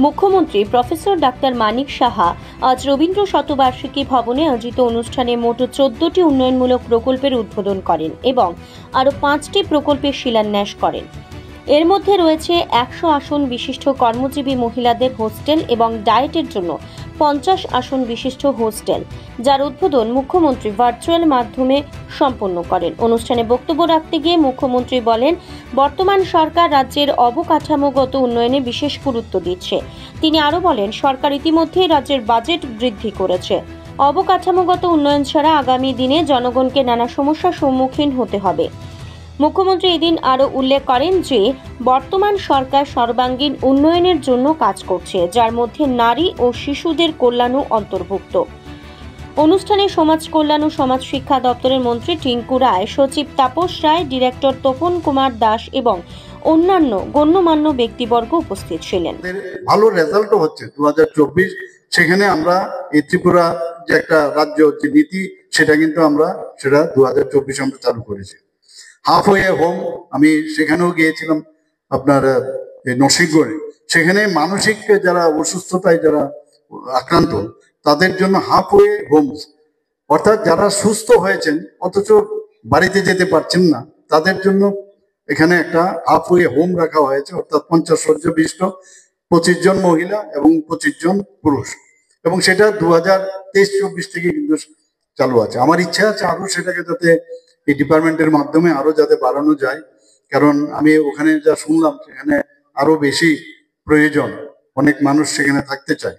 মুখ্যমন্ত্রী professor doctor Manik Saha আজ রবীন্দ্র শতবার্ষিকী ভবনে আয়োজিত অনুষ্ঠানে মোট 14টি উন্নয়নমূলক প্রকল্পের উদ্বোধন করেন এবং আরও 5টি প্রকল্পের শিলান্যাস করেন। এর মধ্যে রয়েছে 100 আসন বিশিষ্ট কর্মজীবী মহিলাদের হোস্টেল এবং ডায়েটের জন্য 50 আসন বিশিষ্ট হোস্টেল, যার উদ্বোধন মুখ্যমন্ত্রী ভার্চুয়াল মাধ্যমে সম্পন্ন করেন। অনুষ্ঠানে বক্তব্য রাখতে গিয়ে মুখ্যমন্ত্রী বলেন, বর্তমান সরকার রাজ্যের অবকাঠামোগত উন্নয়নে বিশেষ গুরুত্ব দিচ্ছে। তিনি আরও বলেন, সরকার ইতিমধ্যেই রাজ্যের বাজেট বৃদ্ধি করেছে। অবকাঠামোগত উন্নয়ন ছাড়া আগামী দিনে জনগণকে নানা সমস্যার সম্মুখীন হতে হবে। মুখ্যমন্ত্রী এদিন আরও উল্লেখ করেন যে বর্তমান সরকার সর্বাঙ্গীন উন্নয়নের জন্য কাজ করছে, যার মধ্যে নারী ও শিশুদের কল্যাণও অন্তর্ভুক্ত। অনুষ্ঠানে সমাজ কল্যাণ ও সমাজ শিক্ষা দপ্তরের মন্ত্রী টিঙ্কু রায়, সচিব তাপস রায়, ডিরেক্টর তপন কুমার দাস এবং অন্যান্য গণ্যমান্য ব্যক্তিবর্গ উপস্থিত ছিলেন। ভালো রেজাল্টও হচ্ছে 2024, সেখানে আমরা এই ত্রিপুরা যে একটা রাজ্য যে নীতি সেটা কিন্তু আমরা 2024 আমরা চালু করেছি। হাফওয়ে হোম, আমি সেখানেও গিয়েছিলাম আপনার নরসিংগড়ে। সেখানে মানসিক যারা অসুস্থতায় যারা আক্রান্ত তাদের জন্য হাফওয়ে হোমস, অর্থাৎ যারা সুস্থ হয়েছেন অথচ বাড়িতে যেতে পারছেন না, তাদের জন্য এখানে একটা হাফওয়ে হোম রাখা হয়েছে, অর্থাৎ 50 শয্য বিশিষ্ট 25 জন মহিলা এবং 25 জন পুরুষ, এবং সেটা 2023-24 থেকে কিন্তু চালু আছে। আমার ইচ্ছা আছে আরো সেটাকে যাতে এই ডিপার্টমেন্টের মাধ্যমে আরো যাতে বাড়ানো যায়, কারণ আমি ওখানে যা শুনলাম সেখানে আরো বেশি প্রয়োজন, অনেক মানুষ সেখানে থাকতে চায়।